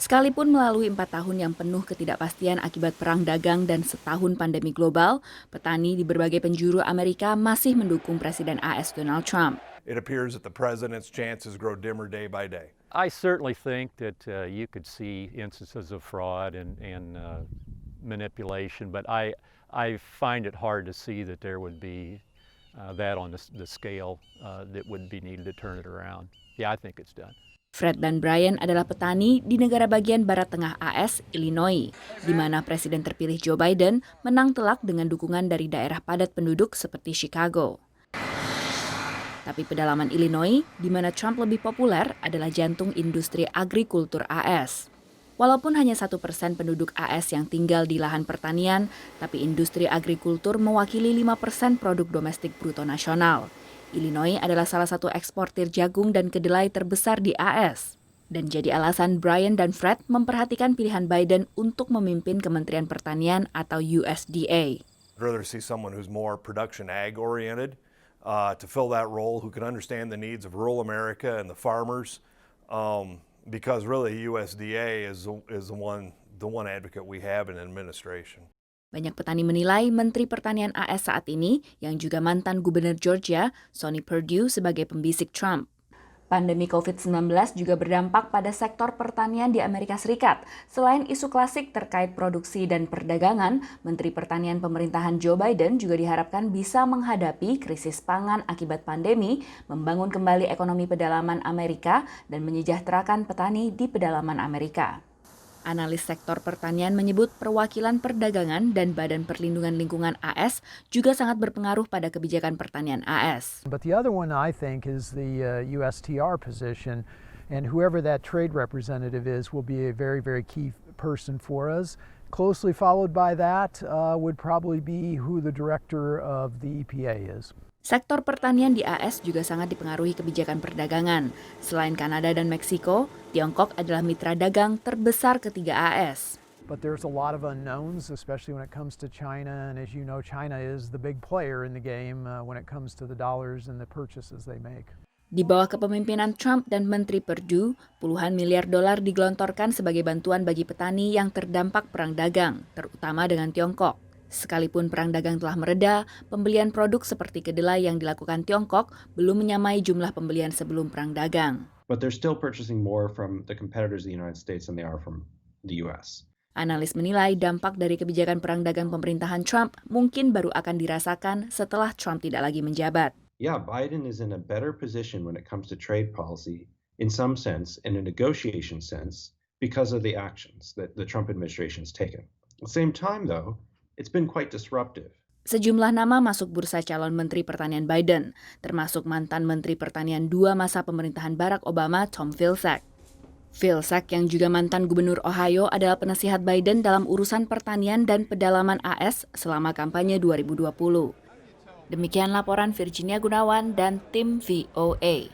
Sekalipun melalui 4 tahun yang penuh ketidakpastian akibat perang dagang dan setahun pandemi global, petani di berbagai penjuru Amerika masih mendukung Presiden AS Donald Trump. It appears that the president's chances grow dimmer day by day. I certainly think that you could see instances of fraud and manipulation, but I find it hard to see that there would be that on the scale that would be needed to turn it around. Yeah, I think it's done. Fred dan Brian adalah petani di negara bagian barat tengah AS, Illinois, di mana Presiden terpilih Joe Biden menang telak dengan dukungan dari daerah padat penduduk seperti Chicago. Tapi pedalaman Illinois, di mana Trump lebih populer, adalah jantung industri agrikultur AS. Walaupun hanya 1% penduduk AS yang tinggal di lahan pertanian, tapi industri agrikultur mewakili 5% produk domestik bruto nasional. Illinois adalah salah satu eksportir jagung dan kedelai terbesar di AS. Dan jadi alasan Brian dan Fred memperhatikan pilihan Biden untuk memimpin Kementerian Pertanian atau USDA. I'd rather see someone who's more production ag-oriented to fill that role, who can understand the needs of rural America and the farmers, because really USDA is the one advocate we have in administration. Banyak petani menilai Menteri Pertanian AS saat ini, yang juga mantan Gubernur Georgia, Sonny Perdue, sebagai pembisik Trump. Pandemi COVID-19 juga berdampak pada sektor pertanian di Amerika Serikat. Selain isu klasik terkait produksi dan perdagangan, Menteri Pertanian pemerintahan Joe Biden juga diharapkan bisa menghadapi krisis pangan akibat pandemi, membangun kembali ekonomi pedalaman Amerika, dan menyejahterakan petani di pedalaman Amerika. Analis sektor pertanian menyebut perwakilan perdagangan dan Badan Perlindungan Lingkungan AS juga sangat berpengaruh pada kebijakan pertanian AS. But the other one I think is the USTR position, and whoever that trade representative is will be a very, very key person for us. Closely followed by that would probably be who the director of the EPA is. Sektor pertanian di AS juga sangat dipengaruhi kebijakan perdagangan. Selain Kanada dan Meksiko, Tiongkok adalah mitra dagang terbesar ketiga AS. But there's a lot of unknowns, especially when it comes to China. And as you know, China is the big player in the game when it comes to the dollars and the purchases they make. Di bawah kepemimpinan Trump dan Menteri Perdue, puluhan miliar dolar digelontorkan sebagai bantuan bagi petani yang terdampak perang dagang, terutama dengan Tiongkok. Sekalipun perang dagang telah mereda, pembelian produk seperti kedelai yang dilakukan Tiongkok belum menyamai jumlah pembelian sebelum perang dagang. But they're still purchasing more from the competitors of the United States than they are from the US. Analis menilai dampak dari kebijakan perang dagang pemerintahan Trump mungkin baru akan dirasakan setelah Trump tidak lagi menjabat. Yeah, Biden is in a better position when it comes to trade policy, in some sense, in a negotiation sense, because of the actions that the Trump administration has taken. At the same time, though, it's been quite disruptive. Sejumlah nama masuk bursa calon Menteri Pertanian Biden, termasuk mantan Menteri Pertanian 2 masa pemerintahan Barack Obama, Tom Vilsack. Vilsack yang juga mantan Gubernur Ohio adalah penasihat Biden dalam urusan pertanian dan pedalaman AS selama kampanye 2020. Demikian laporan Virginia Gunawan dan tim VOA.